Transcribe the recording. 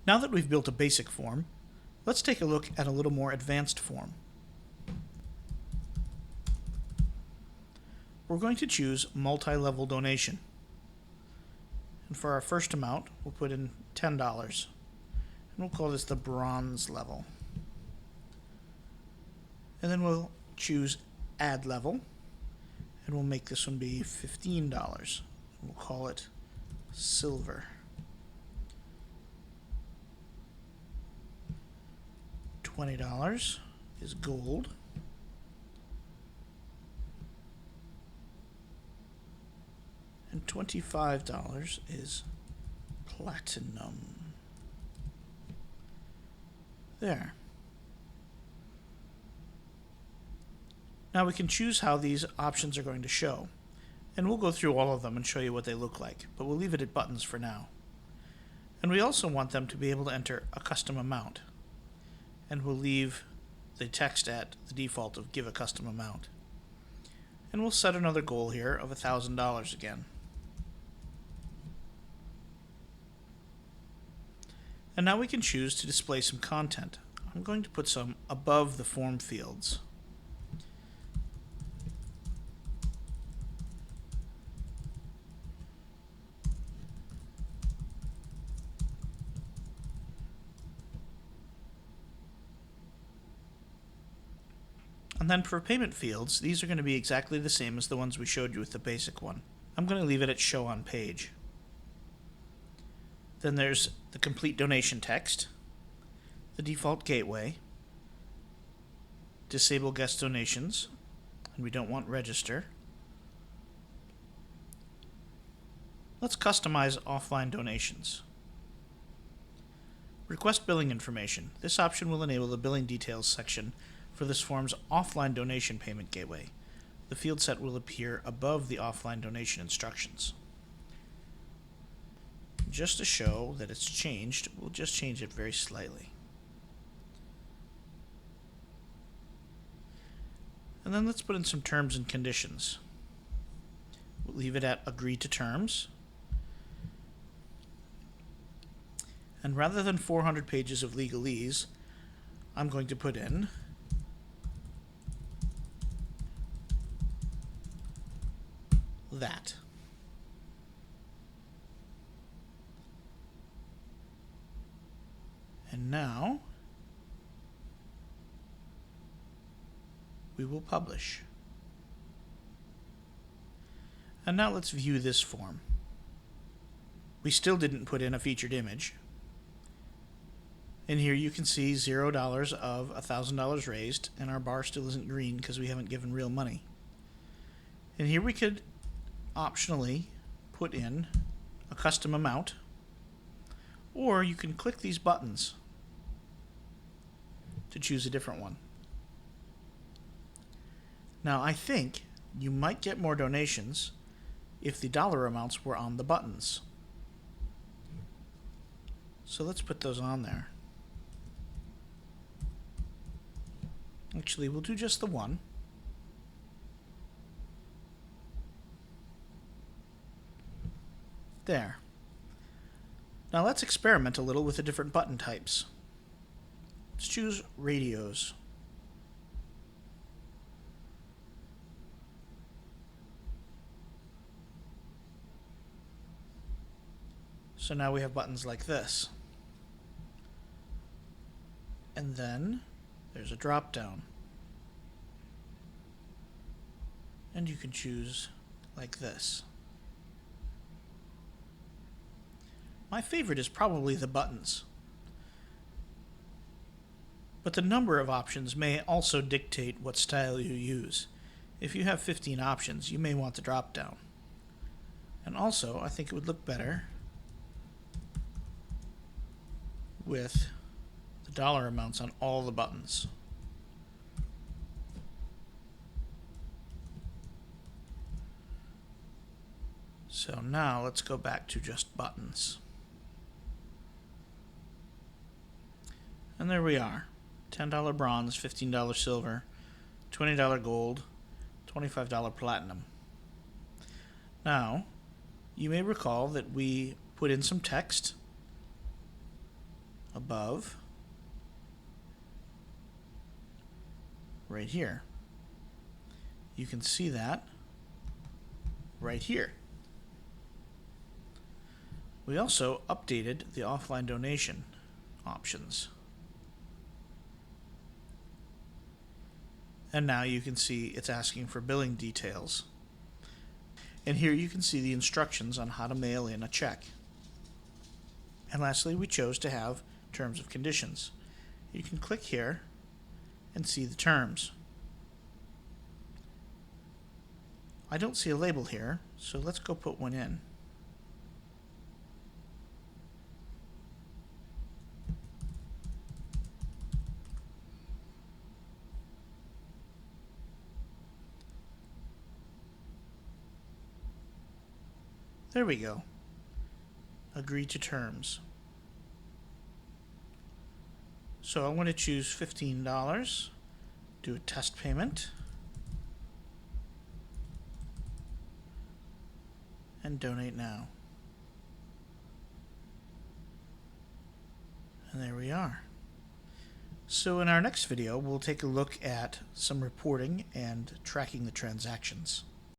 Now that we've built a basic form, let's take a look at a little more advanced form. We're going to choose multi-level donation. And for our first amount, we'll put in $10. And we'll call this the bronze level. And then we'll choose add level. And we'll make this one be $15. We'll call it silver. $20 is gold. And $25 is platinum. There. Now we can choose how these options are going to show. And we'll go through all of them and show you what they look like, but we'll leave it at buttons for now. And we also want them to be able to enter a custom amount. And we'll leave the text at the default of give a custom amount. And we'll set another goal here of $1,000 again. And now we can choose to display some content. I'm going to put some above the form fields. And then for payment fields, these are going to be exactly the same as the ones we showed you with the basic one. I'm going to leave it at show on page. Then there's the complete donation text, the default gateway, disable guest donations, and we don't want register. Let's customize offline donations. Request billing information. This option will enable the billing details section for this form's offline donation payment gateway. The field set will appear above the offline donation instructions. Just to show that it's changed, we'll just change it very slightly. And then let's put in some terms and conditions. We'll leave it at agree to terms. And rather than 400 pages of legalese, I'm going to put in that. And now we will publish. And now let's view this form. We still didn't put in a featured image. And here you can see $0 of $1,000 raised, and our bar still isn't green because we haven't given real money. And here we could optionally put in a custom amount, or you can click these buttons to choose a different one. Now I think you might get more donations if the dollar amounts were on the buttons. So let's put those on there. Actually, we'll do just the one. There. Now let's experiment a little with the different button types. Let's choose radios. So now we have buttons like this. And then there's a drop down. And you can choose like this. My favorite is probably the buttons. But the number of options may also dictate what style you use. If you have 15 options, you may want the drop down. And also, I think it would look better with the dollar amounts on all the buttons. So now let's go back to just buttons. And there we are. $10 bronze, $15 silver, $20 gold, $25 platinum. Now, you may recall that we put in some text above, right here. You can see that right here. We also updated the offline donation options. And now you can see it's asking for billing details. And here you can see the instructions on how to mail in a check. And lastly, we chose to have terms of conditions. You can click here and see the terms. I don't see a label here, so let's go put one in. There we go. Agree to terms. So I want to choose $15, do a test payment, and donate now. And there we are. So in our next video, we'll take a look at some reporting and tracking the transactions.